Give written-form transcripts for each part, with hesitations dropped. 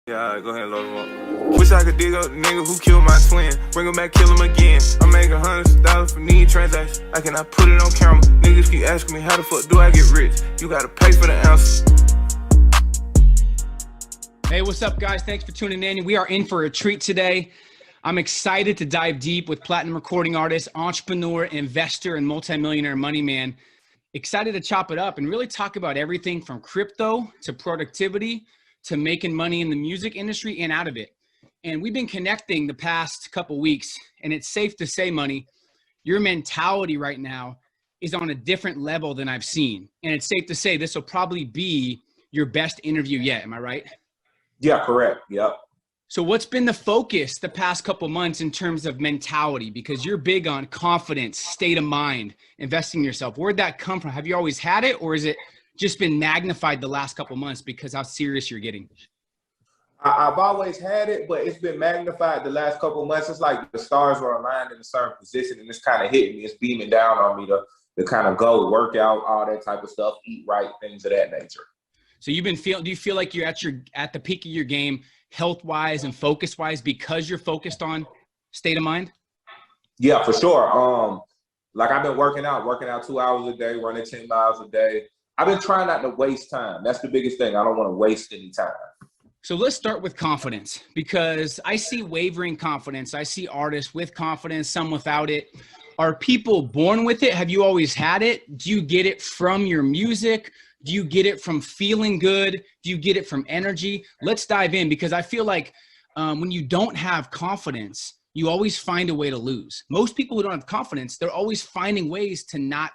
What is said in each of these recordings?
Yeah, go ahead, load him up. Wish I could dig up the nigga who killed my twin. Bring him back, kill him again. I'm making hundreds of dollars for need transactions. I cannot put it on camera. Niggas keep asking me how the fuck do I get rich? You gotta pay for the answer. Hey, what's up, guys? Thanks for tuning in. We are in for a treat today. I'm excited to dive deep with platinum recording artist, entrepreneur, investor, and multimillionaire money man. Excited to chop it up and really talk about everything from crypto to productivity to making money in the music industry and out of it. And we've been connecting the past couple weeks, and it's safe to say, Money, your mentality right now is on a different level than I've seen. And it's safe to say this will probably be your best interview yet. Am I right? Yeah, correct. Yep. So what's been the focus the past couple months in terms of mentality? Because you're big on confidence, state of mind, investing in yourself. Where'd that come from? Have you always had it, or is it just been magnified the last couple months because how serious you're getting? I've always had it, but it's been magnified the last couple of months. It's like the stars were aligned in a certain position, and it's kind of hitting me. It's beaming down on me to kind of go work out, all that type of stuff, eat right, things of that nature. So do you feel like you're at the peak of your game, health-wise and focus-wise, because you're focused on state of mind? Yeah, for sure. Like I've been working out 2 hours a day, running 10 miles a day. I've been trying not to waste time. That's the biggest thing. I don't want to waste any time. So let's start with confidence, because I see wavering confidence. I see artists with confidence, some without it. Are people born with it? Have you always had it? Do you get it from your music? Do you get it from feeling good? Do you get it from energy? Let's dive in, because I feel like when you don't have confidence, you always find a way to lose. Most people who don't have confidence, they're always finding ways to not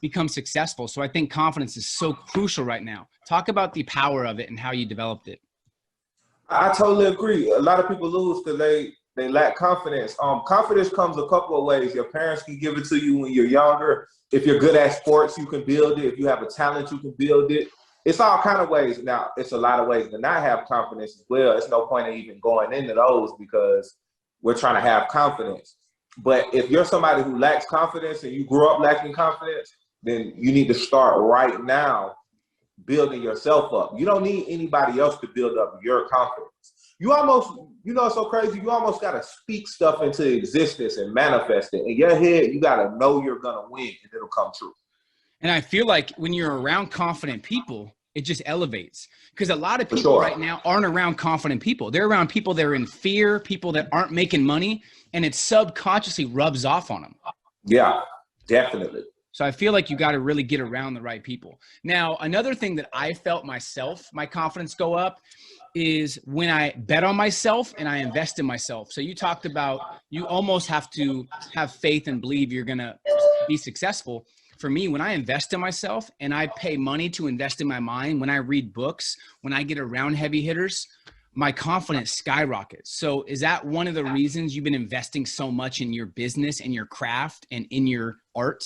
become successful. So I think confidence is so crucial right now. Talk about the power of it and how you developed it. I totally agree. A lot of people lose because they lack confidence. Confidence comes a couple of ways. Your parents can give it to you when you're younger. If you're good at sports, you can build it. If you have a talent, you can build it. It's all kind of ways. Now, it's a lot of ways to not have confidence as well. It's no point in even going into those because we're trying to have confidence. But if you're somebody who lacks confidence and you grew up lacking confidence, then you need to start right now building yourself up. You don't need anybody else to build up your confidence. You almost, it's so crazy. You almost got to speak stuff into existence and manifest it. In your head, you got to know you're going to win and it'll come true. And I feel like when you're around confident people, it just elevates, because a lot of people right now aren't around confident people. They're around people that are in fear, people that aren't making money, and it subconsciously rubs off on them. Yeah, definitely. So I feel like you got to really get around the right people. Now, another thing that I felt myself, my confidence go up, is when I bet on myself and I invest in myself. So you talked about you almost have to have faith and believe you're going to be successful. For me, when I invest in myself and I pay money to invest in my mind, when I read books, when I get around heavy hitters, my confidence skyrockets. So is that one of the reasons you've been investing so much in your business and your craft and in your art?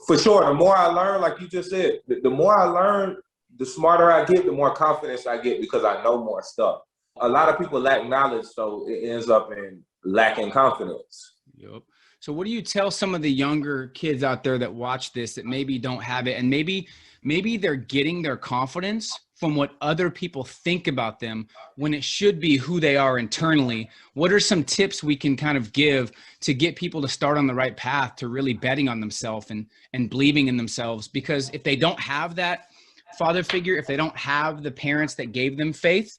For sure. The more I learn, like you just said, the more I learn, the smarter I get, the more confidence I get because I know more stuff. A lot of people lack knowledge, so it ends up in lacking confidence. Yep. So what do you tell some of the younger kids out there that watch this that maybe don't have it, and maybe they're getting their confidence from what other people think about them when it should be who they are internally? What are some tips we can kind of give to get people to start on the right path to really betting on themselves and believing in themselves? Because if they don't have that father figure, if they don't have the parents that gave them faith,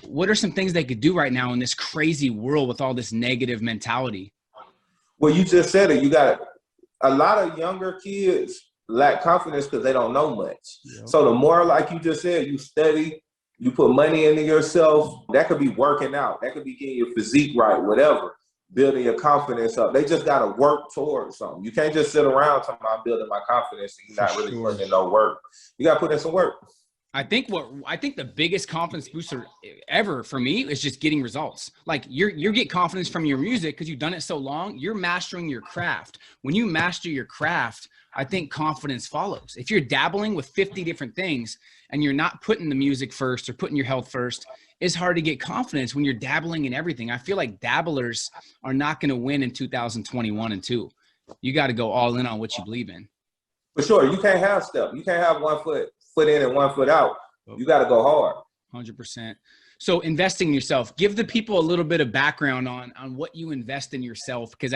what are some things they could do right now in this crazy world with all this negative mentality? Well, you just said it. You got a lot of younger kids lack confidence because they don't know much. Yep. So the more, like you just said, you study, you put money into yourself, that could be working out. That could be getting your physique right, whatever, building your confidence up. They just got to work towards something. You can't just sit around talking about building my confidence and you're not really putting in no work. You got to put in some work. I think the biggest confidence booster ever for me is just getting results. Like you get confidence from your music because you've done it so long. You're mastering your craft. When you master your craft, I think confidence follows. If you're dabbling with 50 different things and you're not putting the music first or putting your health first, it's hard to get confidence when you're dabbling in everything. I feel like dabblers are not going to win in 2021 and 2. You got to go all in on what you believe in. For sure. You can't have stuff. You can't have 1 foot in and 1 foot out. You got to go hard. 100%. So investing in yourself, give the people a little bit of background on what you invest in yourself. Because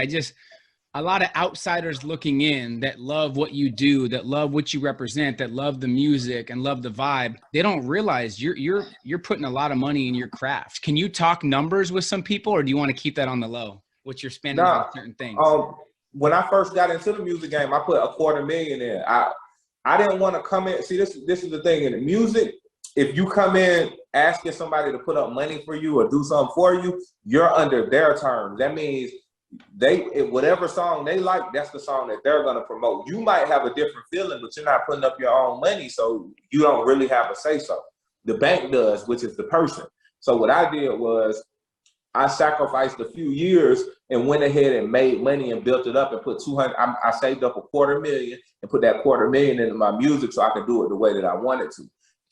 a lot of outsiders looking in that love what you do, that love what you represent, that love the music and love the vibe. They don't realize you're putting a lot of money in your craft. Can you talk numbers with some people, or do you want to keep that on the low? What you're spending on certain things? When I first got into the music game, I put $250,000 in. I didn't want to come in. See, this is the thing in the music. If you come in asking somebody to put up money for you or do something for you, you're under their terms. That means whatever song they like, that's the song that they're going to promote. You might have a different feeling, but you're not putting up your own money, so you don't really have a say-so. The bank does, which is the person. So what I did was I sacrificed a few years and went ahead and made money and built it up and put I saved up $250,000 and put that $250,000 into my music so I could do it the way that I wanted to.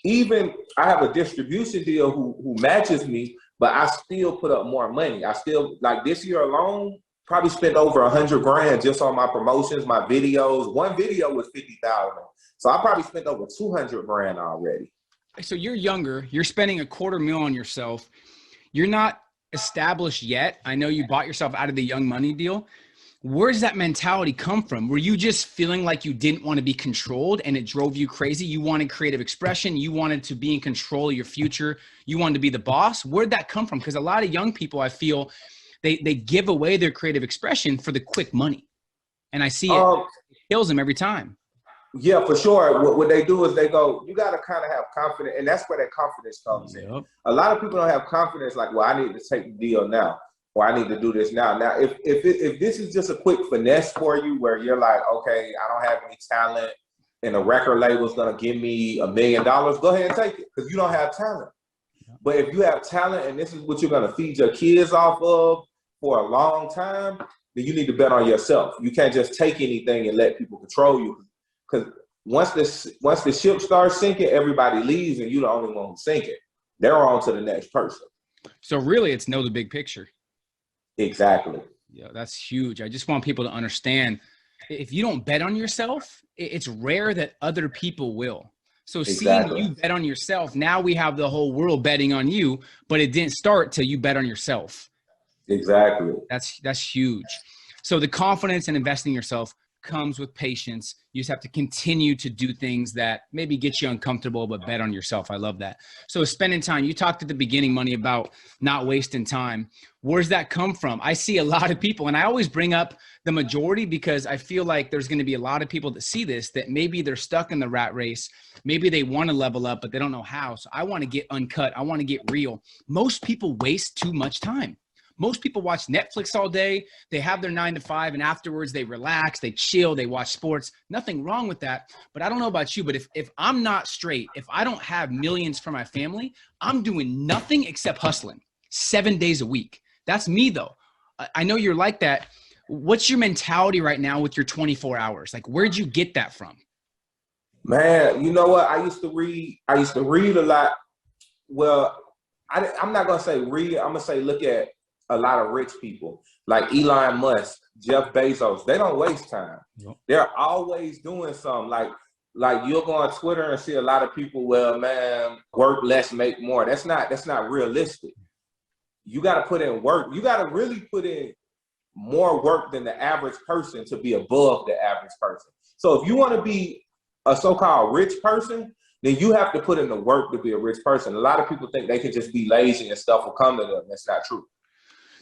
Even I have a distribution deal who matches me, but I still put up more money. I still, like this year alone, probably spent over $100,000 just on my promotions, my videos. One video was $50,000. So I probably spent over $200,000 already. So you're younger, you're spending $250,000 on yourself. You're not established yet. I know you bought yourself out of the Young Money deal. Where does that mentality come from? Were you just feeling like you didn't want to be controlled and it drove you crazy? You wanted creative expression. You wanted to be in control of your future. You wanted to be the boss. Where'd that come from? Because a lot of young people, I feel, they give away their creative expression for the quick money. And I see it kills them every time. Yeah, for sure. What they do is they go, you got to kind of have confidence. And that's where that confidence comes in. A lot of people don't have confidence like, well, I need to take the deal now. Or I need to do this now. Now, if this is just a quick finesse for you where you're like, okay, I don't have any talent and a record label is going to give me $1 million, go ahead and take it because you don't have talent. But if you have talent and this is what you're going to feed your kids off of for a long time, then you need to bet on yourself. You can't just take anything and let people control you because once the ship starts sinking, everybody leaves and you're the only one who's sinking. They're on to the next person. So really, it's know the big picture. Exactly. Yeah, that's huge. I just want people to understand if you don't bet on yourself, it's rare that other people will. So seeing you bet on yourself, now we have the whole world betting on you, but it didn't start till you bet on yourself. Exactly. That's huge. So the confidence in investing in yourself comes with patience. You just have to continue to do things that maybe get you uncomfortable, but bet on yourself. I love that. So spending time, you talked at the beginning, Money, about not wasting time. Where's that come from? I see a lot of people, and I always bring up the majority because I feel like there's going to be a lot of people that see this, that maybe they're stuck in the rat race. Maybe they want to level up, but they don't know how. So I want to get uncut. I want to get real. Most people waste too much time. Most people watch Netflix all day. They have their 9 to 5 and afterwards they relax, they chill, they watch sports. Nothing wrong with that. But I don't know about you, but if I'm not straight, if I don't have millions for my family, I'm doing nothing except hustling 7 days a week. That's me though. I know you're like that. What's your mentality right now with your 24 hours? Like, where'd you get that from? Man, you know what? I used to read a lot. Well, I'm not going to say read. I'm going to say look at a lot of rich people like Elon Musk, Jeff Bezos. They don't waste time. Yep. They're always doing something. Like you'll go on Twitter and see a lot of people, well, man, work less, make more. That's not realistic. You got to put in work. You got to really put in more work than the average person to be above the average person. So if you want to be a so-called rich person, then you have to put in the work to be a rich person. A lot of people think they can just be lazy and stuff will come to them. That's not true.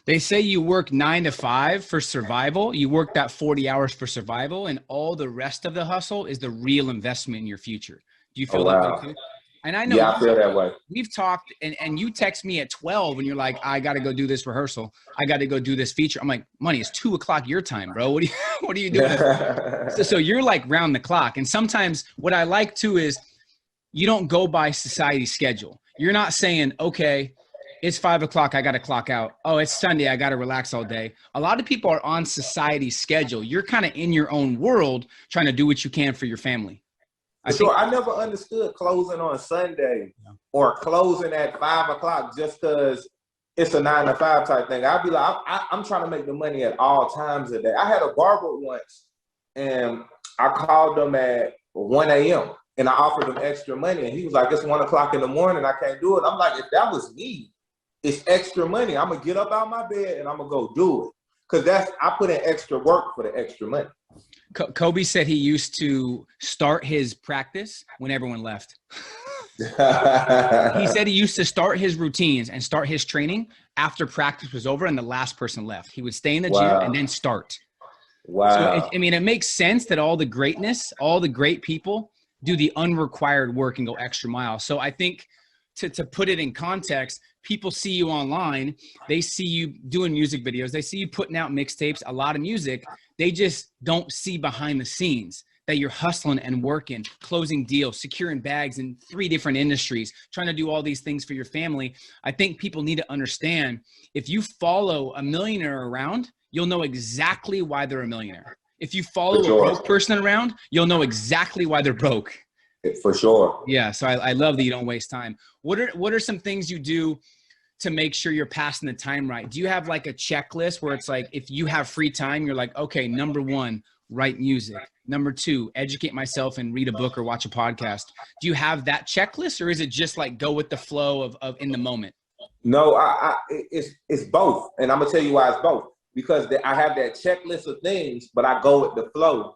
They say you work 9 to 5 for survival. You work that 40 hours for survival, and all the rest of the hustle is the real investment in your future. Do you feel that way too? And I know I feel that way. We've talked, and you text me at 12 and you're like, I got to go do this rehearsal. I got to go do this feature. I'm like, Money, it's 2 o'clock your time, bro. What are you doing? so you're like round the clock. And sometimes what I like too is you don't go by society's schedule. You're not saying, okay, it's 5 o'clock, I got to clock out. Oh, it's Sunday, I got to relax all day. A lot of people are on society's schedule. You're kind of in your own world trying to do what you can for your family. I never understood closing on Sunday or closing at 5 o'clock just because it's a 9 to 5 type thing. I'd be like, I'm trying to make the money at all times of the day. I had a barber once and I called them at 1 a.m. and I offered him extra money, and he was like, "It's 1 o'clock in the morning. I can't do it." I'm like, if that was me, it's extra money. I'm gonna get up out my bed and I'm gonna go do it, because I put in extra work for the extra money. Kobe said he used to start his practice when everyone left. He said he used to start his routines and start his training after practice was over and the last person left. He would stay in the gym and then start. Wow. So, it makes sense that all the greatness, all the great people do the unrequired work and go extra mile. So I think to put it in context, people see you online, they see you doing music videos, they see you putting out mixtapes, a lot of music. They just don't see behind the scenes that you're hustling and working, closing deals, securing bags in 3 different industries, trying to do all these things for your family. I think people need to understand, if you follow a millionaire around, you'll know exactly why they're a millionaire. If you follow a broke person around, you'll know exactly why they're broke. For sure. Yeah. So I love that you don't waste time. What are some things you do to make sure you're passing the time right? Do you have like a checklist where it's like, if you have free time, you're like, okay, number 1, write music. Number 2, educate myself and read a book or watch a podcast. Do you have that checklist, or is it just like go with the flow of in the moment? No, it's both. And I'm gonna tell you why it's both. Because I have that checklist of things, but I go with the flow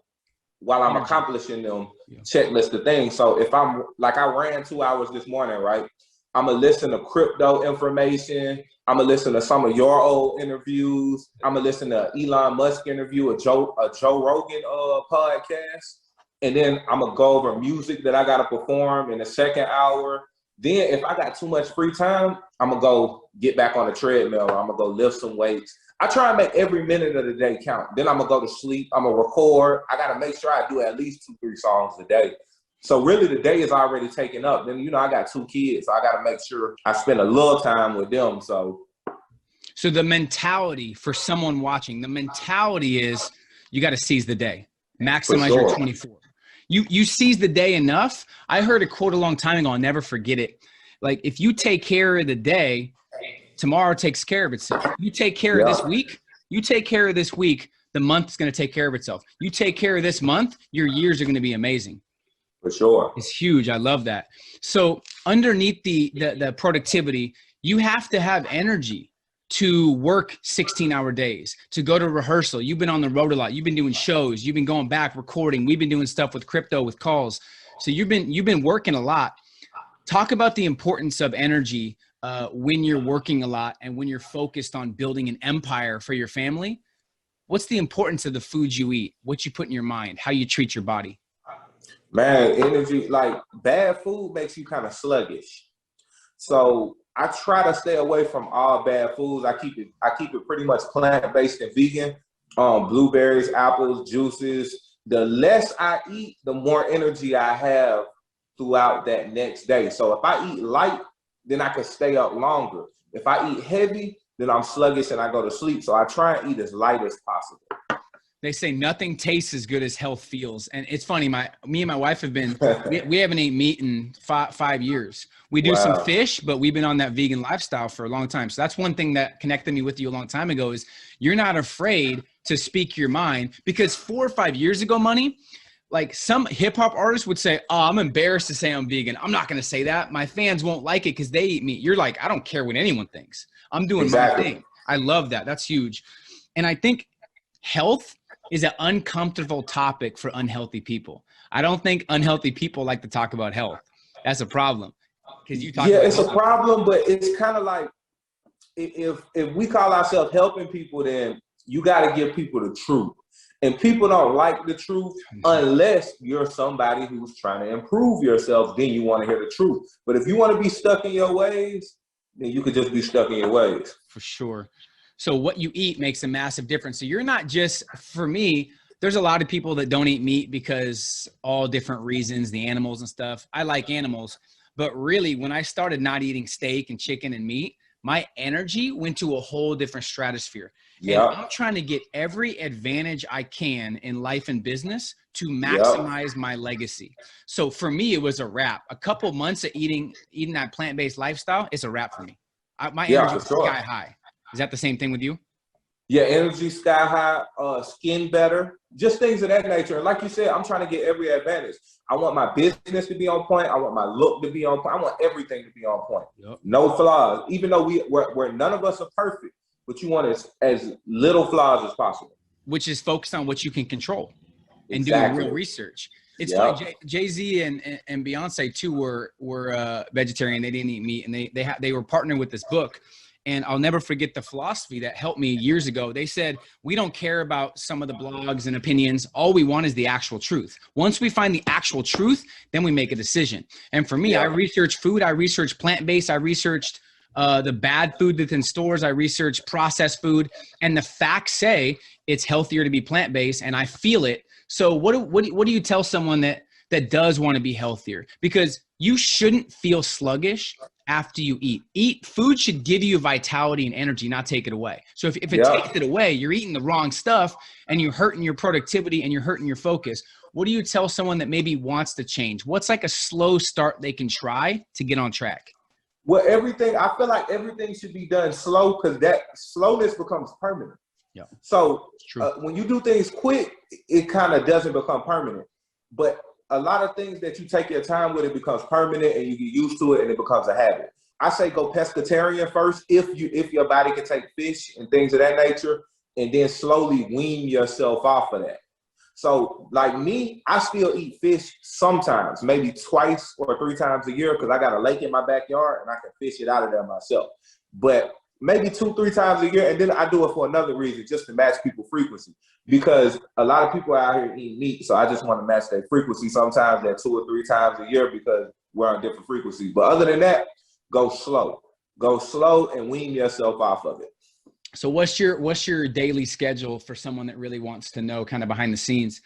while I'm accomplishing them checklist of things. So if I'm like, I ran 2 hours this morning, right? I'm gonna listen to crypto information. I'm gonna listen to some of your old interviews. I'm gonna listen to Elon Musk interview, a Joe Rogan podcast, and then I'm gonna go over music that I gotta perform in the second hour. Then if I got too much free time, I'm gonna go get back on the treadmill. I'm gonna go lift some weights. I try and make every minute of the day count. Then I'm gonna go to sleep. I'm gonna record. I gotta make sure I do at least 2-3 songs a day. So really the day is already taken up. Then, I got 2 kids. So I got to make sure I spend a little time with them. So the mentality for someone watching, the mentality is you got to seize the day, maximize your 24. You seize the day enough. I heard a quote a long time ago. I'll never forget it. Like, if you take care of the day, tomorrow takes care of itself. You take care of this week. You take care of this week. The month's going to take care of itself. You take care of this month, your years are going to be amazing. For sure. It's huge. I love that. So underneath the productivity, you have to have energy to work 16-hour days, to go to rehearsal. You've been on the road a lot. You've been doing shows. You've been going back, recording. We've been doing stuff with crypto, with calls. So you've been working a lot. Talk about the importance of energy when you're working a lot and when you're focused on building an empire for your family. What's the importance of the foods you eat, what you put in your mind, how you treat your body? Man, energy, like bad food makes you kind of sluggish. So I try to stay away from all bad foods. I keep it pretty much plant-based and vegan. Blueberries, apples, juices. The less I eat, the more energy I have throughout that next day. So if I eat light, then I can stay up longer. If I eat heavy, then I'm sluggish and I go to sleep. So I try and eat as light as possible. They say nothing tastes as good as health feels. And it's funny, me and my wife have been, we haven't eaten meat in 5 years. We do some fish, but we've been on that vegan lifestyle for a long time. So that's one thing that connected me with you a long time ago is you're not afraid to speak your mind, because 4 or 5 years ago, Money, like some hip hop artists would say, oh, I'm embarrassed to say I'm vegan. I'm not going to say that. My fans won't like it because they eat meat. You're like, I don't care what anyone thinks. I'm doing my thing. I love that. That's huge. And I think health is an uncomfortable topic for unhealthy people. I don't think unhealthy people like to talk about health. That's a problem. Because you talk about it's a problem, but it's kind of like if we call ourselves helping people, then you got to give people the truth. And people don't like the truth unless you're somebody who's trying to improve yourself. Then you want to hear the truth. But if you want to be stuck in your ways, then you could just be stuck in your ways. For sure. So what you eat makes a massive difference. So you're not just, for me, there's a lot of people that don't eat meat because all different reasons, the animals and stuff. I like animals. But really, when I started not eating steak and chicken and meat, my energy went to a whole different stratosphere. And I'm trying to get every advantage I can in life and business to maximize my legacy. So for me, it was a wrap. A couple months of eating that plant-based lifestyle, it's a wrap for me. My energy was sky high. Is that the same thing with you? Yeah, energy sky high, skin better, just things of that nature. And like you said, I'm trying to get every advantage. I want my business to be on point. I want my look to be on point. I want everything to be on point. Yep. No flaws. Even though we're none of us are perfect, but you want as little flaws as possible. Which is focused on what you can control and Exactly. doing real research. It's Yep. funny, Jay-Z and Beyonce too were vegetarian. They didn't eat meat, and they were partnering with this book. And I'll never forget the philosophy that helped me years ago. They said, we don't care about some of the blogs and opinions. All we want is the actual truth. Once we find the actual truth, then we make a decision. And for me, Yeah. I researched food. I researched plant-based. I researched the bad food that's in stores. I researched processed food. And the facts say it's healthier to be plant-based, and I feel it. So what do you tell someone that does want to be healthier? Because you shouldn't feel sluggish after you eat. Food should give you vitality and energy, not take it away. So if it takes it away, you're eating the wrong stuff and you're hurting your productivity and you're hurting your focus. What do you tell someone that maybe wants to change? What's like a slow start they can try to get on track? Well, I feel like everything should be done slow, because that slowness becomes permanent. Yeah. So True. when you do things quick, it kind of doesn't become permanent. But a lot of things that you take your time with, it becomes permanent and you get used to it and it becomes a habit. I say go pescatarian first if your body can take fish and things of that nature, and then slowly wean yourself off of that. So like me, I still eat fish sometimes, maybe twice or 3 times a year, because I got a lake in my backyard and I can fish it out of there myself. But maybe 2-3 times a year, and then I do it for another reason, just to match people's frequency. Because a lot of people out here eat meat, so I just want to match their frequency. Sometimes they're 2 or 3 times a year because we're on different frequencies. But other than that, go slow and wean yourself off of it. So what's your daily schedule for someone that really wants to know kind of behind the scenes,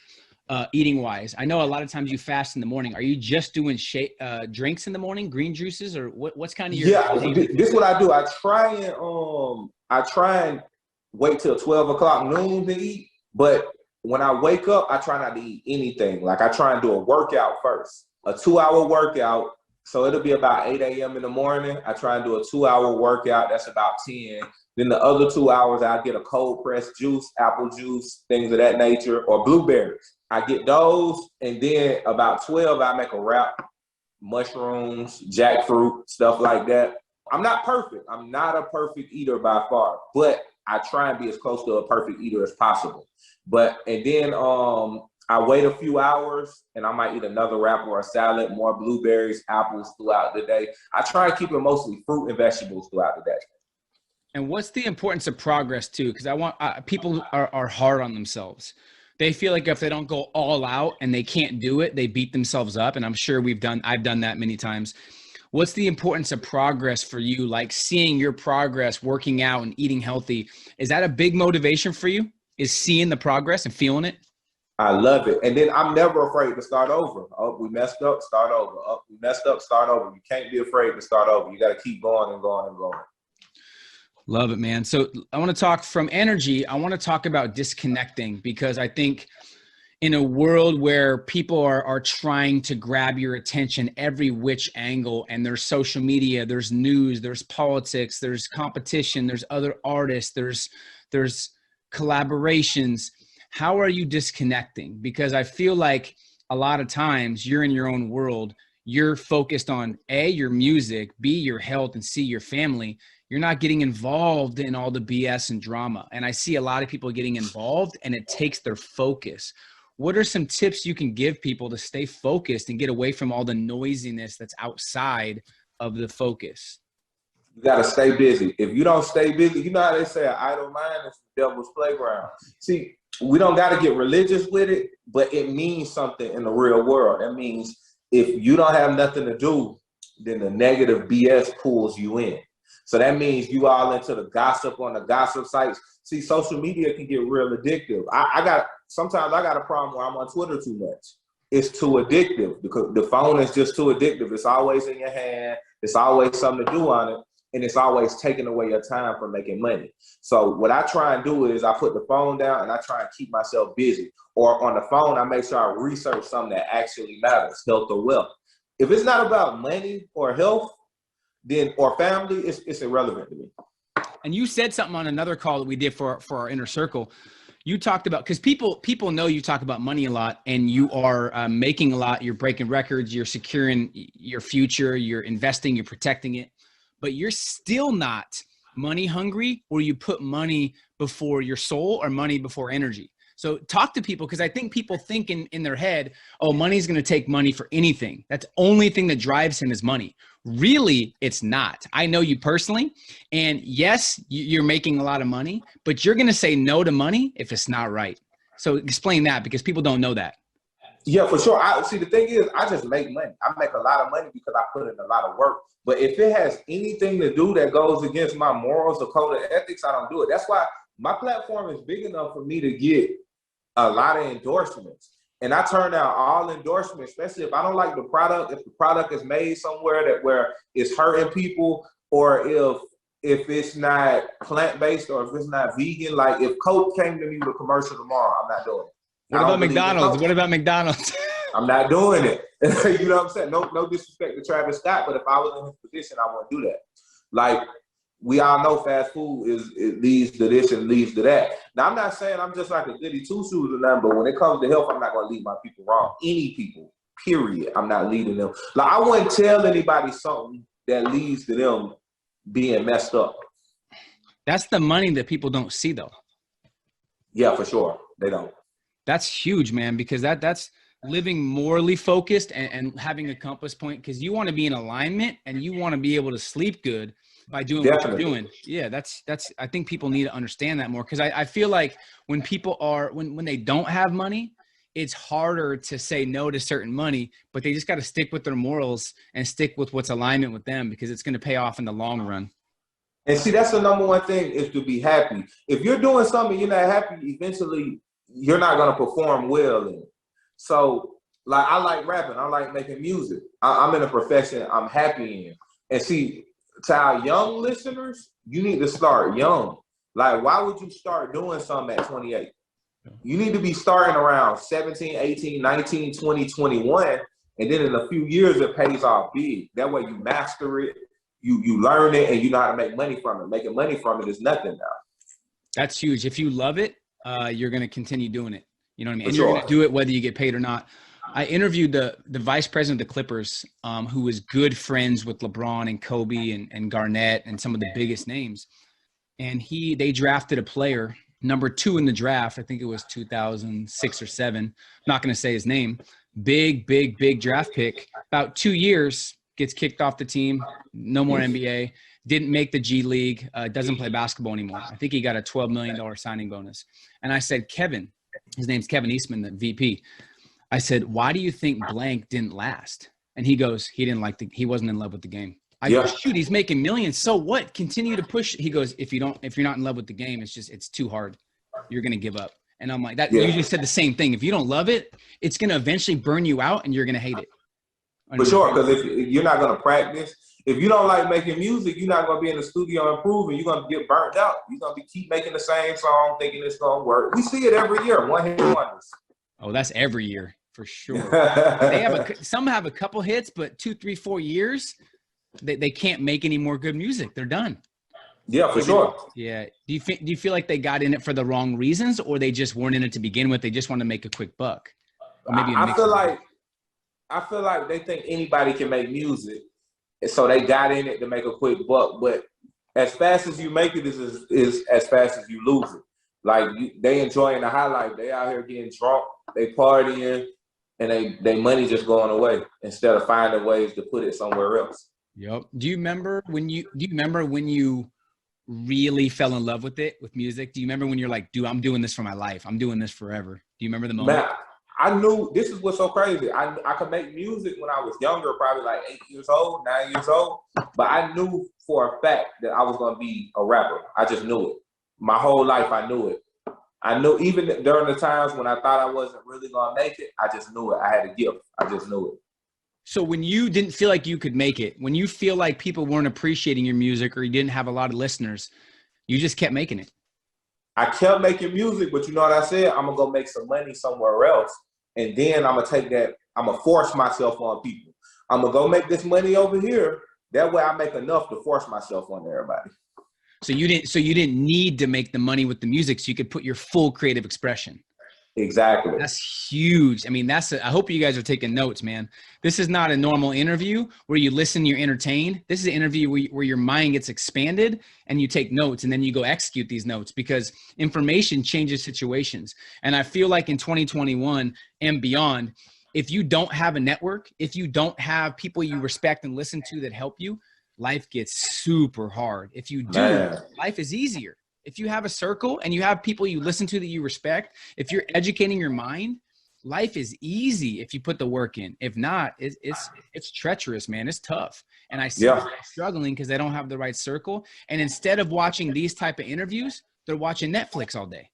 eating wise? I know a lot of times you fast in the morning. Are you just doing drinks in the morning, green juices, or what's kind of your? Yeah, this is what I do. I try and wait till 12 o'clock noon to eat. But when I wake up, I try not to eat anything. Like I try and do a workout first, a 2-hour workout. So it'll be about 8 a.m. in the morning. I try and do a 2-hour workout. That's about 10. Then the other 2 hours, I get a cold pressed juice, apple juice, things of that nature, or blueberries. I get those. And then about 12, I make a wrap, mushrooms, jackfruit, stuff like that. I'm not perfect. I'm not a perfect eater by far, but I try and be as close to a perfect eater as possible. And then I wait a few hours and I might eat another wrap or a salad, more blueberries, apples throughout the day. I try and keep it mostly fruit and vegetables throughout the day. And what's the importance of progress too? Because I want people are hard on themselves. They feel like if they don't go all out and they can't do it, they beat themselves up. And I'm sure I've done that many times. What's the importance of progress for you? Like seeing your progress, working out and eating healthy. Is that a big motivation for you? Is seeing the progress and feeling it? I love it. And then I'm never afraid to start over. Oh, we messed up, start over. Oh, we messed up, start over. You can't be afraid to start over. You got to keep going and going and going. Love it, man. So I want to talk from energy. I want to talk about disconnecting, because I think in a world where people are trying to grab your attention every which angle, and there's social media, there's news, there's politics, there's competition, there's other artists, there's collaborations. How are you disconnecting? Because I feel like a lot of times you're in your own world. You're focused on A, your music, B, your health, and C, your family. You're not getting involved in all the BS and drama. And I see a lot of people getting involved and it takes their focus. What are some tips you can give people to stay focused and get away from all the noisiness that's outside of the focus? You got to stay busy. If you don't stay busy, you know how they say an idle mind is the devil's playground. See, we don't got to get religious with it, but it means something in the real world. That means if you don't have nothing to do, then the negative BS pulls you in. So that means you all into the gossip on the gossip sites. See, social media can get real addictive. Sometimes I got a problem where I'm on Twitter too much. It's too addictive because the phone is just too addictive. It's always in your hand. It's always something to do on it. And it's always taking away your time from making money. So what I try and do is I put the phone down and I try and keep myself busy. Or on the phone, I make sure I research something that actually matters, health or wealth. If it's not about money or health, then or family, it's irrelevant to me. And you said something on another call that we did for our inner circle. You talked about, because people know you talk about money a lot, and you are making a lot. You're breaking records. You're securing your future. You're investing. You're protecting it. But you're still not money hungry, or you put money before your soul or money before energy. So talk to people, because I think people think in their head, oh, money's going to take money for anything. That's the only thing that drives him is money. Really, it's not. I know you personally, and yes, you're making a lot of money, but you're going to say no to money if it's not right. So explain that, because people don't know that. Yeah, for sure. See, the thing is, I just make money. I make a lot of money because I put in a lot of work. But if it has anything to do that goes against my morals or code of ethics, I don't do it. That's why my platform is big enough for me to get a lot of endorsements. And I turn down all endorsements, especially if I don't like the product, if the product is made somewhere where it's hurting people, or if it's not plant-based, or if it's not vegan. Like if Coke came to me with a commercial tomorrow, I'm not doing it. What about McDonald's? What about McDonald's? I'm not doing it. You know what I'm saying? No disrespect to Travis Scott, but if I was in his position, I wouldn't do that. Like, we all know fast food it leads to this and leads to that. Now, I'm not saying I'm just like a goody two-shoes or nothing, but when it comes to health, I'm not going to lead my people wrong. Any people, period. I'm not leading them. Like, I wouldn't tell anybody something that leads to them being messed up. That's the money that people don't see, though. Yeah, for sure. They don't. That's huge, man, because that's living morally focused and having a compass point, because you want to be in alignment and you want to be able to sleep good by doing Definitely. what you're doing. Yeah, that's I think people need to understand that more, because I feel like when people are when they don't have money, it's harder to say no to certain money, but they just got to stick with their morals and stick with what's alignment with them, because it's going to pay off in the long run. And see, that's the number one thing, is to be happy. If you're doing something you're not happy, eventually you're not going to perform well in it. So, like, I like rapping. I like making music. I'm in a profession I'm happy in. And see, to our young listeners, you need to start young. Like, why would you start doing something at 28? You need to be starting around 17, 18, 19, 20, 21. And then in a few years, it pays off big. That way you master it, you learn it, and you know how to make money from it. Making money from it is nothing now. That's huge. If you love it, you're going to continue doing it. You know what I mean? And For you're sure. going to do it whether you get paid or not. I interviewed the vice president of the Clippers, who was good friends with LeBron and Kobe and Garnett and some of the biggest names. And they drafted a player, number 2 in the draft. I think it was 2006 or 7. I'm not going to say his name. Big draft pick. About 2 years, gets kicked off the team. No more NBA. Didn't make the G League. Doesn't play basketball anymore. I think he got a $12 million signing bonus. And I said, Kevin, his name's Kevin Eastman, the VP. I said, why do you think blank didn't last? And he goes, he wasn't in love with the game. I go, shoot, he's making millions. So what? Continue to push. He goes, if you're not in love with the game, it's too hard. You're going to give up. And I'm like, you just said the same thing. If you don't love it, it's going to eventually burn you out and you're going to hate it. For sure, because if you're not going to practice, if you don't like making music, you're not going to be in the studio improving. You're going to get burnt out. You're going to keep making the same song thinking it's going to work. We see it every year, one-hit wonders. Oh, that's every year for sure. Some have a couple hits, but 2, 3, 4 years, they can't make any more good music. They're done. Yeah, for sure. Yeah. Do you feel like they got in it for the wrong reasons, or they just weren't in it to begin with? They just want to make a quick buck. Or maybe I feel like they think anybody can make music, and so they got in it to make a quick buck. But as fast as you make it is as fast as you lose it. Like, they enjoying the high life. They out here getting drunk, they partying, and they money just going away instead of finding ways to put it somewhere else. Yep. Do you remember when you really fell in love with music? Do you remember when you're like, dude, I'm doing this for my life. I'm doing this forever. Do you remember the moment? Man, I knew this is what's so crazy. I could make music when I was younger, probably like 8 years old, 9 years old. But I knew for a fact that I was going to be a rapper. I just knew it. My whole life, I knew it. I knew even during the times when I thought I wasn't really going to make it, I just knew it. I had a gift. I just knew it. So when you didn't feel like you could make it, when you feel like people weren't appreciating your music or you didn't have a lot of listeners, you just kept making it. I kept making music, but you know what I said? I'm going to go make some money somewhere else. And then I'm going to take that, I'm going to force myself on people. I'm going to go make this money over here. That way I make enough to force myself on everybody. So you didn't need to make the money with the music, so you could put your full creative expression. Exactly. That's huge. I mean, I hope you guys are taking notes, man. This is not a normal interview where you listen, you're entertained. This is an interview where your mind gets expanded and you take notes, and then you go execute these notes, because information changes situations. And I feel like in 2021 and beyond, if you don't have a network, if you don't have people you respect and listen to that help you, life gets super hard. If you do, Man. life is easier. If you have a circle and you have people you listen to that you respect, if you're educating your mind, life is easy if you put the work in. If not, it's treacherous, man. It's tough. And I see people struggling because they don't have the right circle. And instead of watching these type of interviews, they're watching Netflix all day.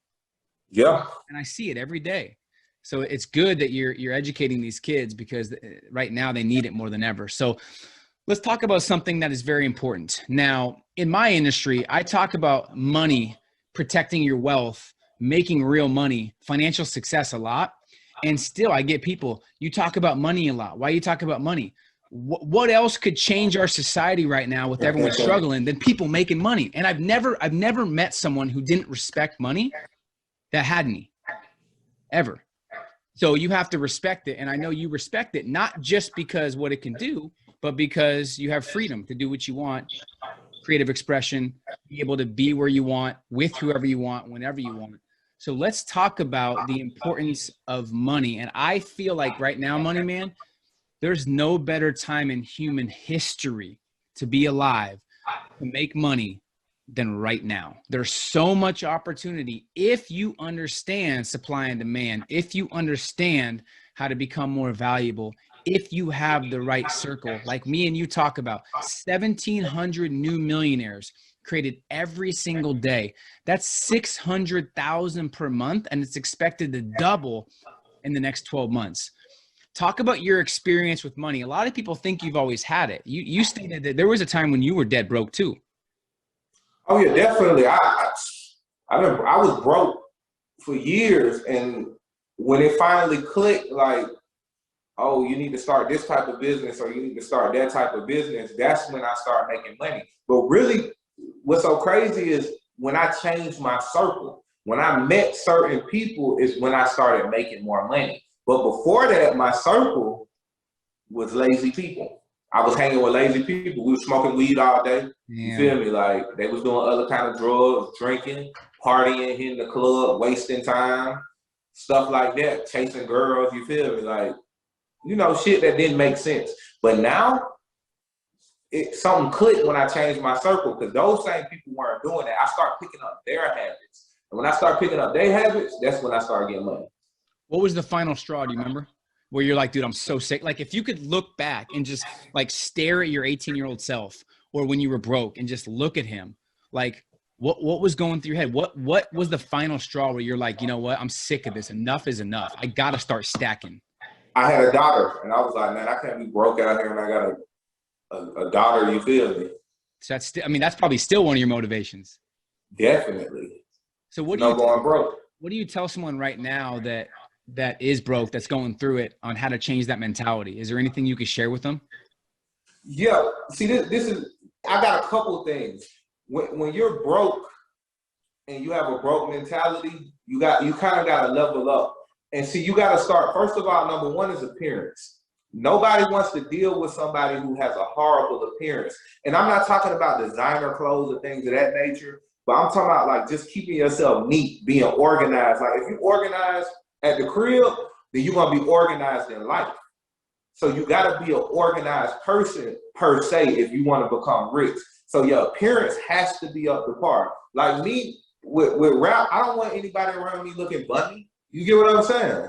Yeah. And I see it every day. So it's good that you're educating these kids, because right now they need it more than ever. So let's talk about something that is very important. Now, in my industry, I talk about money, protecting your wealth, making real money, financial success a lot. And still I get people, you talk about money a lot. Why you talk about money? What else could change our society right now with everyone struggling than people making money? And I've never met someone who didn't respect money that had me, ever. So you have to respect it. And I know you respect it, not just because what it can do, but because you have freedom to do what you want, creative expression, be able to be where you want, with whoever you want, whenever you want. So let's talk about the importance of money. And I feel like right now, Money Man, there's no better time in human history to be alive, to make money, than right now. There's so much opportunity if you understand supply and demand, if you understand how to become more valuable, if you have the right circle. Like me and you talk about 1,700 new millionaires created every single day. That's 600,000 per month, and it's expected to double in the next 12 months. Talk about your experience with money. A lot of people think you've always had it. You stated that there was a time when you were dead broke too. Oh yeah, definitely. I was broke for years, and when it finally clicked, like, oh, you need to start this type of business, or you need to start that type of business, that's when I started making money. But really, what's so crazy is when I changed my circle, when I met certain people, is when I started making more money. But before that, my circle was lazy people. I was hanging with lazy people. We were smoking weed all day. You feel me? Like, they was doing other kind of drugs, drinking, partying, hitting the club, wasting time, stuff like that, chasing girls, you feel me? Like, you know, shit that didn't make sense. But now, something clicked when I changed my circle, because those same people weren't doing that. I started picking up their habits. And when I started picking up their habits, that's when I started getting money. What was the final straw, do you remember? Where you're like, dude, I'm so sick. Like, if you could look back and just like stare at your 18-year-old self, or when you were broke, and just look at him, like, what was going through your head? What was the final straw where you're like, you know what? I'm sick of this. Enough is enough. I got to start stacking. I had a daughter, and I was like, man, I can't be broke out here, and I got a daughter, you feel me? So that's probably still one of your motivations. Definitely. So what do you tell someone right now that is broke, that's going through it, on how to change that mentality? Is there anything you could share with them? Yeah. See, this is, I got a couple things. When you're broke and you have a broke mentality, you kind of got to level up. And see, you got to start, first of all, number one is appearance. Nobody wants to deal with somebody who has a horrible appearance. And I'm not talking about designer clothes or things of that nature, but I'm talking about like just keeping yourself neat, being organized. Like, if you organize at the crib, then you're going to be organized in life. So you got to be an organized person per se if you want to become rich. So your appearance has to be up to par. Like me, with rap, I don't want anybody around me looking bunny. You get what I'm saying?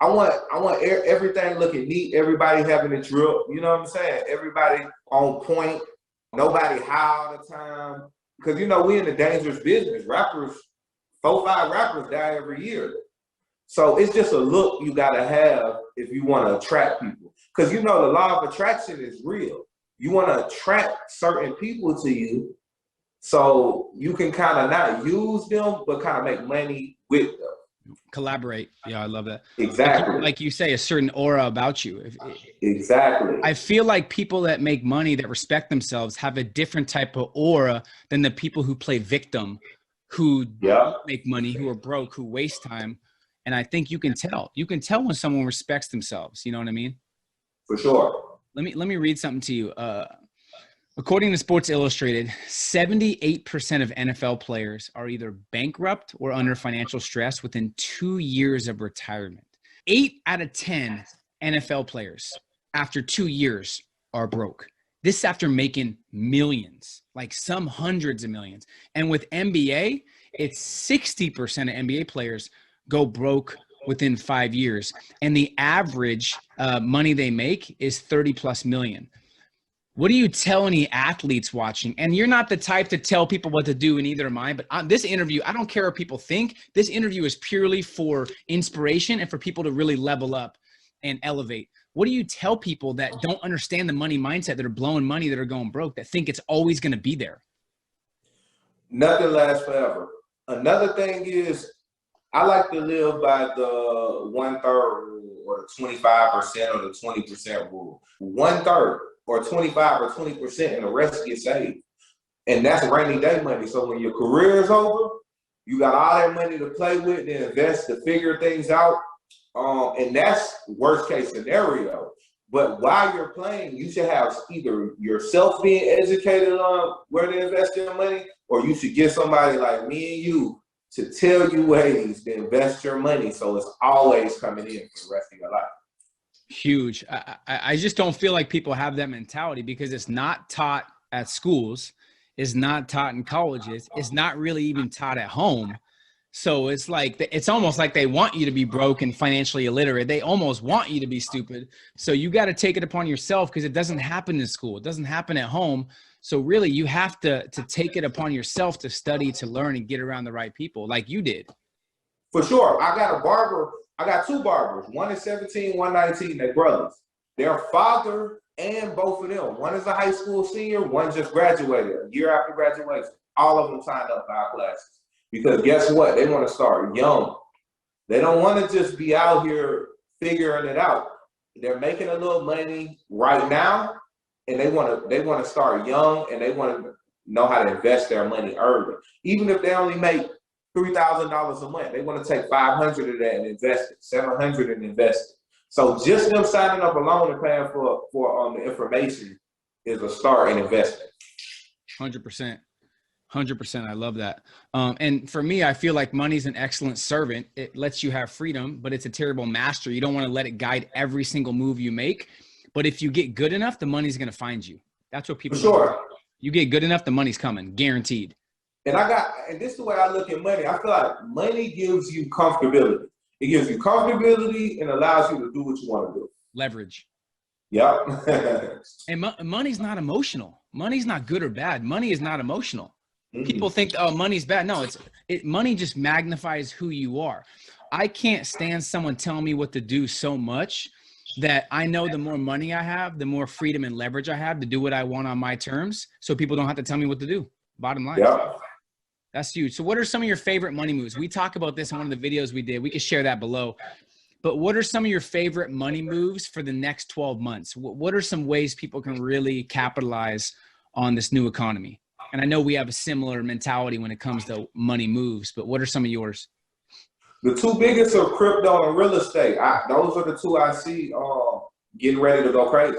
I want everything looking neat, everybody having a drip, you know what I'm saying? Everybody on point, nobody high all the time. Because, you know, we in a dangerous business. Rappers, 4-5 rappers die every year. So it's just a look you gotta have if you wanna attract people. Because, you know, the law of attraction is real. You wanna attract certain people to you so you can kind of not use them, but kind of make money with them. Collaborate. Yeah, I love that. Exactly. Like you say, a certain aura about you. Exactly. I feel like people that make money, that respect themselves, have a different type of aura than the people who play victim, who don't make money, who are broke, who waste time. And I think you can tell. You can tell when someone respects themselves. You know what I mean? For sure. Let me read something to you. According to Sports Illustrated, 78% of NFL players are either bankrupt or under financial stress within 2 years of retirement. 8 out of 10 NFL players after 2 years are broke. This after making millions, like some hundreds of millions. And with NBA, it's 60% of NBA players go broke within 5 years. And the average money they make is 30 plus million. What do you tell any athletes watching? And you're not the type to tell people what to do, and neither am I. But on this interview, I don't care what people think. This interview is purely for inspiration and for people to really level up and elevate. What do you tell people that don't understand the money mindset, that are blowing money, that are going broke, that think it's always going to be there? Nothing lasts forever. Another thing is, I like to live by the 1/3 rule, or the 25% or the 20% rule. 1/3 or 25 or 20%, and the rest get saved. And that's rainy day money. So when your career is over, you got all that money to play with and invest to figure things out. And that's worst case scenario. But while you're playing, you should have either yourself being educated on where to invest your money, or you should get somebody like me and you to tell you ways to invest your money so it's always coming in for the rest of your life. Huge. I just don't feel like people have that mentality because it's not taught at schools, it's not taught in colleges, it's not really even taught at home. So it's like, it's almost like they want you to be broke and financially illiterate. They almost want you to be stupid. So you got to take it upon yourself, because it doesn't happen in school. It doesn't happen at home. So really you have to take it upon yourself to study, to learn, and get around the right people like you did. For sure. I got 2 barbers. One is 17, one 19. They're brothers. Their father and both of them. One is a high school senior. One just graduated a year after graduation. All of them signed up for our classes. Because guess what? They want to start young. They don't want to just be out here figuring it out. They're making a little money right now, and they want to start young, and they want to know how to invest their money early. Even if they only make $3,000 a month, they want to take $500 of that and invest it, $700 and invest it. So just them signing up alone and paying for the information is a start in investing. 100%. 100%. I love that. And for me, I feel like money's an excellent servant. It lets you have freedom, but it's a terrible master. You don't want to let it guide every single move you make. But if you get good enough, the money's going to find you. That's what people. For sure. You get good enough, the money's coming, guaranteed. And this is the way I look at money. I feel like money gives you comfortability. It gives you comfortability and allows you to do what you want to do. Leverage. Yep. And money's not emotional. Money's not good or bad. Money is not emotional. People think, oh, money's bad. No, money just magnifies who you are. I can't stand someone telling me what to do so much that I know the more money I have, the more freedom and leverage I have to do what I want on my terms. So people don't have to tell me what to do. Bottom line. Yeah. That's huge. So what are some of your favorite money moves? We talk about this in one of the videos we did. We can share that below. But what are some of your favorite money moves for the next 12 months? What are some ways people can really capitalize on this new economy? And I know we have a similar mentality when it comes to money moves, but what are some of yours? The 2 biggest are crypto and real estate. Those are the 2 I see getting ready to go crazy.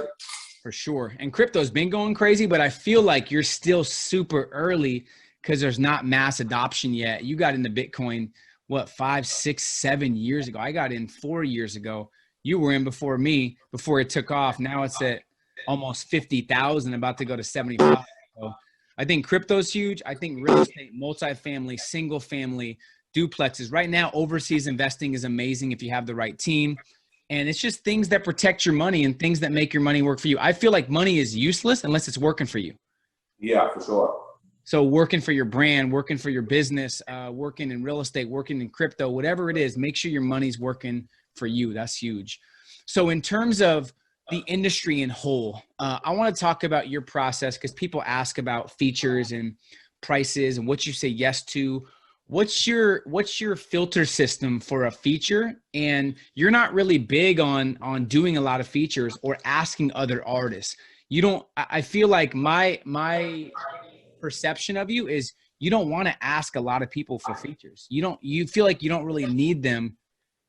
For sure. And crypto's been going crazy, but I feel like you're still super early because there's not mass adoption yet. You got into Bitcoin, what, 5, 6, 7 years ago? I got in 4 years ago. You were in before me, before it took off. Now it's at almost 50,000, about to go to 75. So I think crypto's huge. I think real estate, multifamily, single family, duplexes. Right now, overseas investing is amazing if you have the right team. And it's just things that protect your money and things that make your money work for you. I feel like money is useless unless it's working for you. Yeah, for sure. So working for your brand, working for your business, working in real estate, working in crypto, whatever it is, make sure your money's working for you. That's huge. So in terms of the industry in whole, I want to talk about your process because people ask about features and prices and what you say yes to. what's your filter system for a feature? And you're not really big on doing a lot of features or asking other artists. You don't, I feel like my perception of you is you don't want to ask a lot of people for features. You feel like you don't really need them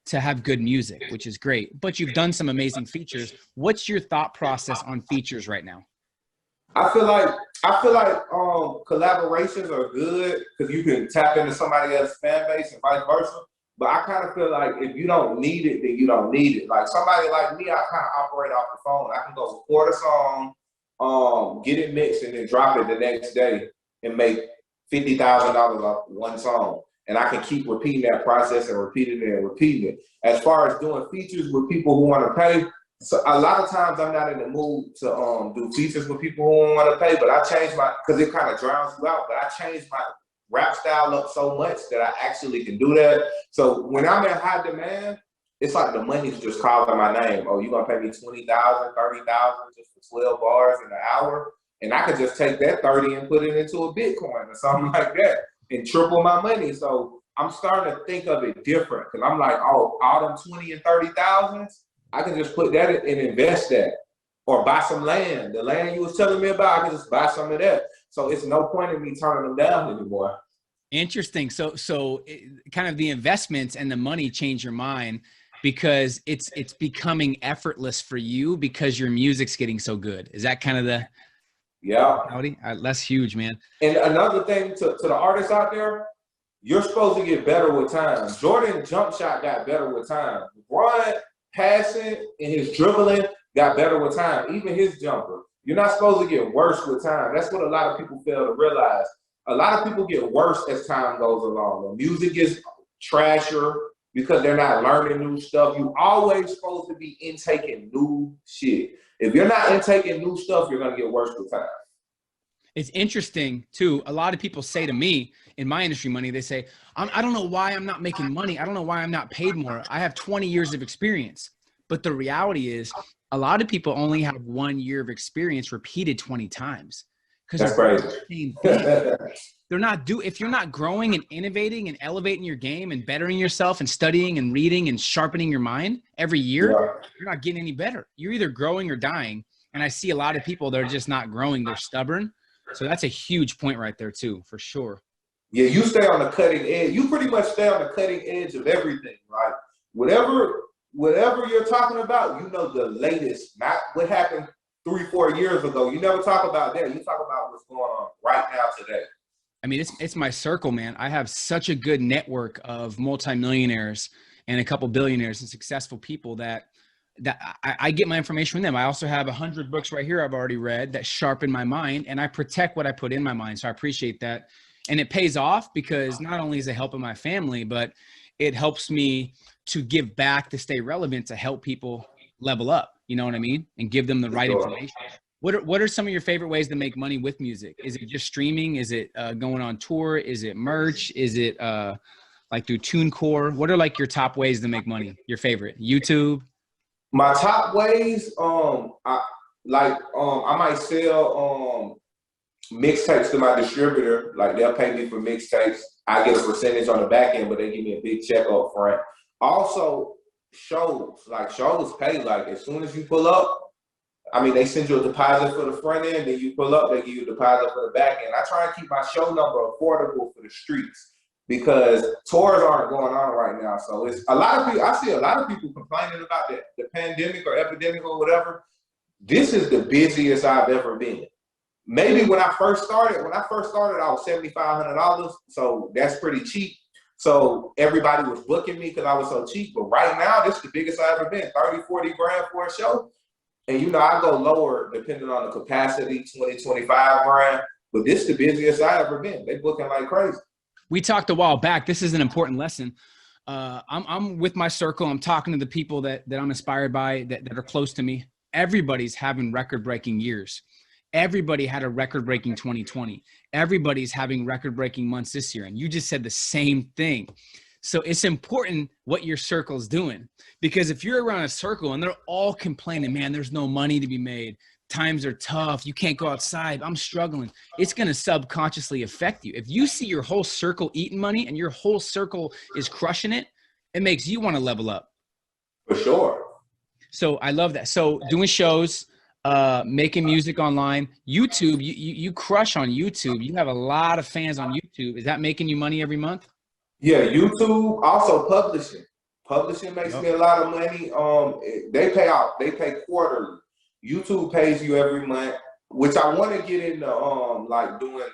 to have good music, which is great, but you've done some amazing features. What's your thought process on features right now? I feel like collaborations are good because you can tap into somebody else's fan base and vice versa. But I kind of feel like if you don't need it, then you don't need it. Like somebody like me, I kind of operate off the phone. I can go record a song, get it mixed, and then drop it the next day and make $50,000 off one song. And I can keep repeating that process and repeating it and repeating it. As far as doing features with people who want to pay, so a lot of times I'm not in the mood to do features with people who want to pay, but I changed because it kind of drowns you out, but I changed my rap style up so much that I actually can do that. So when I'm in high demand, it's like the money's just calling my name. Oh, you're going to pay me $20,000, $30,000 just for 12 bars in an hour? And I could just take that 30 and put it into a Bitcoin or something like that and triple my money. So I'm starting to think of it different because I'm like, oh, all them 20 and 30,000s, I can just put that in and invest that or buy some land. The land you was telling me about, I can just buy some of that. So it's no point in me turning them down anymore. Interesting. So kind of the investments and the money change your mind because it's becoming effortless for you because your music's getting so good. Is that kind of the reality? That's huge, man. And another thing to the artists out there, you're supposed to get better with time. Jordan jump shot got better with time. LeBron passing and his dribbling got better with time. Even his jumper. You're not supposed to get worse with time. That's what a lot of people fail to realize. A lot of people get worse as time goes along. The music is trasher because they're not learning new stuff. You always supposed to be intaking new shit. If you're not intaking new stuff, you're going to get worse with time. It's interesting too. A lot of people say to me in my industry money, they say, I don't know why I'm not making money. I don't know why I'm not paid more. I have 20 years of experience. But the reality is a lot of people only have 1 year of experience repeated 20 times. That's crazy. They're not if you're not growing and innovating and elevating your game and bettering yourself and studying and reading and sharpening your mind every year, you're not getting any better. You're either growing or dying. And I see a lot of people that are just not growing. They're stubborn. So that's a huge point right there too, for sure. Yeah, you stay on the cutting edge. You pretty much stay on the cutting edge of everything. Like whatever you're talking about, you know the latest, not what happened 3-4 years ago. You never talk about that. You talk about what's going on right now today. I mean, it's my circle, man. I have such a good network of multimillionaires and a couple billionaires and successful people that I get my information from them. I also have 100 books right here I've already read that sharpen my mind, and I protect what I put in my mind. So I appreciate that. And it pays off because not only is it helping my family, but it helps me to give back, to stay relevant, to help people level up. You know what I mean? And give them the right information. What are some of your favorite ways to make money with music? Is it just streaming? Is it going on tour? Is it merch? Is it like through TuneCore? What are like your top ways to make money? Your favorite? YouTube? My top ways, I might sell mixtapes to my distributor. Like they'll pay me for mixtapes. I get a percentage on the back end, but they give me a big check up front. Also, shows pay. Like as soon as you pull up, I mean, they send you a deposit for the front end, then you pull up, they give you a deposit for the back end. I try and keep my show number affordable for the streets because tours aren't going on right now. So it's a lot of people, I see a lot of people complaining about the pandemic or epidemic or whatever. This is the busiest I've ever been. Maybe when I first started, I was $7,500. So that's pretty cheap. So everybody was booking me because I was so cheap. But right now, this is the biggest I've ever been, 30, 40 grand for a show. And, you know, I go lower depending on the capacity, 20, 25 grand. But this is the busiest I've ever been. They booking like crazy. We talked a while back. This is an important lesson. I'm with my circle. I'm talking to the people that I'm inspired by, that are close to me. Everybody's having record-breaking years. Everybody had a record-breaking 2020. Everybody's having record-breaking months this year. And you just said the same thing. So it's important what your circle's doing. Because if you're around a circle and they're all complaining, man, there's no money to be made, times are tough. You can't go outside. I'm struggling. It's going to subconsciously affect you. If you see your whole circle eating money and your whole circle is crushing it, it makes you want to level up. For sure. So I love that. So doing shows, making music online, YouTube, you crush on YouTube. You have a lot of fans on YouTube. Is that making you money every month? Yeah, YouTube, also publishing. Publishing makes me a lot of money. They pay out. They pay quarterly. YouTube pays you every month, which I want to get into like doing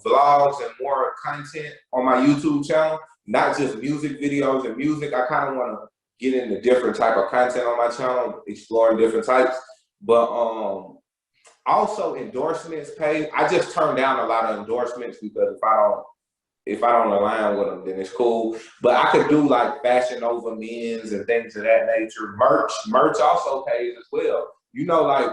vlogs and more content on my YouTube channel, not just music videos and music. I kind of want to get into different type of content on my channel, exploring different types. But also endorsements pay. I just turn down a lot of endorsements because if I don't align with them, then it's cool. But I could do like Fashion Over Men's and things of that nature. Merch also pays as well. You know, like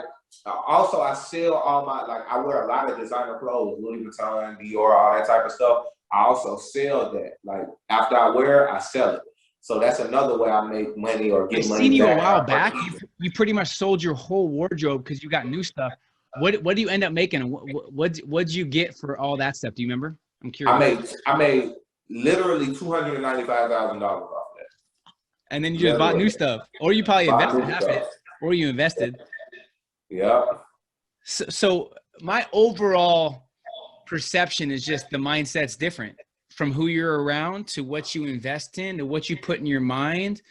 also I sell all my, like I wear a lot of designer clothes, Louis Vuitton, Dior, all that type of stuff. I also sell that. Like after I wear it, I sell it. So that's another way I make money or get money. I've seen you a while back. You pretty much sold your whole wardrobe because you got new stuff. What do you end up making? What'd you get for all that stuff? Do you remember? I'm curious. I made literally $295,000 off that. And then you just bought new stuff, or you probably invested half it, or you invested. Yeah. So my overall perception is just the mindset's different from who you're around to what you invest in to what you put in your mind.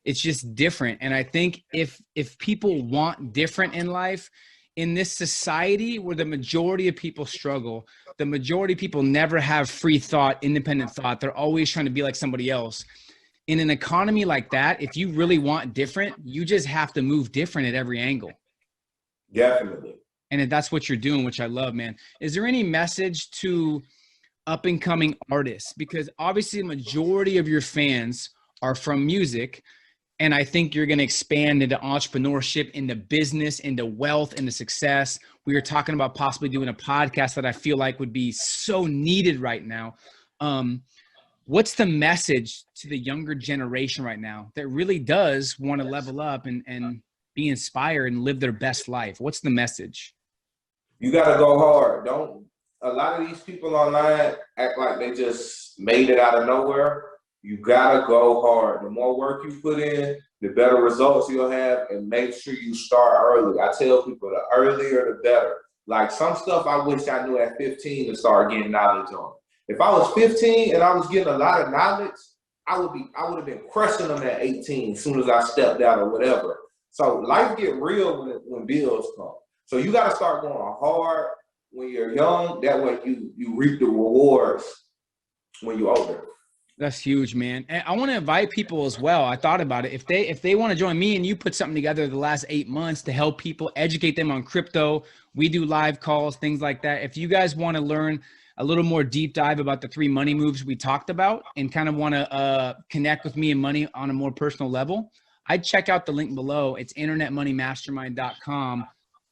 It's just different. And I think if people want different in life, in this society where the majority of people struggle, the majority of people never have free thought, independent thought. They're always trying to be like somebody else. In an economy like that, if you really want different, you just have to move different at every angle. Definitely. And that's what you're doing, which I love, man. Is there any message to up and coming artists? Because obviously the majority of your fans are from music. And I think you're going to expand into entrepreneurship, into business, into wealth, into success. We were talking about possibly doing a podcast that I feel like would be so needed right now. What's the message to the younger generation right now that really does want to level up and be inspired and live their best life? What's the message? You got to go hard. A lot of these people online act like they just made it out of nowhere. You gotta go hard. The more work you put in, the better results you'll have, and make sure you start early. I tell people the earlier the better. Like some stuff I wish I knew at 15 to start getting knowledge on. If I was 15 and I was getting a lot of knowledge, I would have been crushing them at 18 as soon as I stepped out or whatever. So life get real when bills come. So you gotta start going hard when you're young. That way you reap the rewards when you're older. That's huge, man. And I want to invite people as well. I thought about it. If they want to join me and you put something together the last 8 months to help people, educate them on crypto, we do live calls, things like that. If you guys want to learn a little more deep dive about the 3 money moves we talked about and kind of want to connect with me and money on a more personal level, I'd check out the link below. It's internetmoneymastermind.com.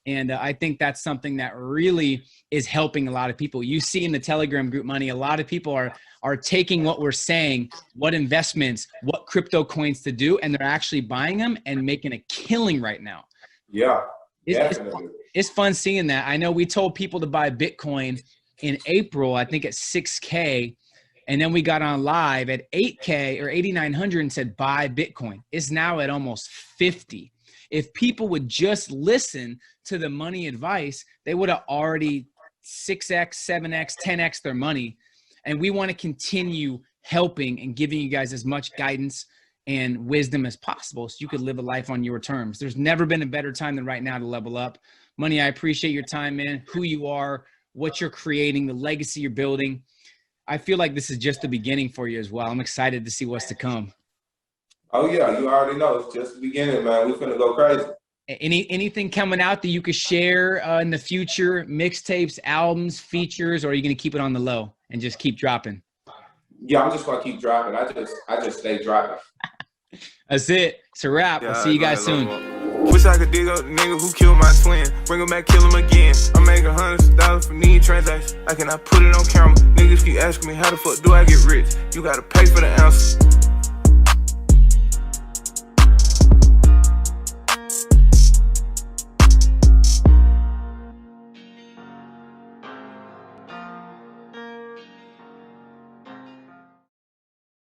And I think that's something that really is helping a lot of people. You see in the Telegram group, Money, a lot of people are taking what we're saying, what investments, what crypto coins to do, and they're actually buying them and making a killing right now. Yeah, it's fun seeing that. I know we told people to buy Bitcoin in April, I think at 6K, and then we got on live at 8K or 8,900 and said, buy Bitcoin. It's now at almost 50. If people would just listen to the money advice, they would have already 6X, 7X, 10X their money. And we want to continue helping and giving you guys as much guidance and wisdom as possible so you could live a life on your terms. There's never been a better time than right now to level up. Money, I appreciate your time, man, who you are, what you're creating, the legacy you're building. I feel like this is just the beginning for you as well. I'm excited to see what's to come. Oh yeah, you already know it's just the beginning, man. We're finna go crazy. Anything coming out that you could share in the future? Mixtapes, albums, features, or are you gonna keep it on the low and just keep dropping? Yeah, I'm just gonna keep dropping. I just stay dropping. That's it. It's a wrap. Yeah, I'll see you guys soon. Wish I could dig up the nigga who killed my twin. Bring him back, kill him again. I'm making hundreds of dollars for need transactions. I cannot put it on camera. Niggas keep asking me how the fuck do I get rich? You gotta pay for the answer.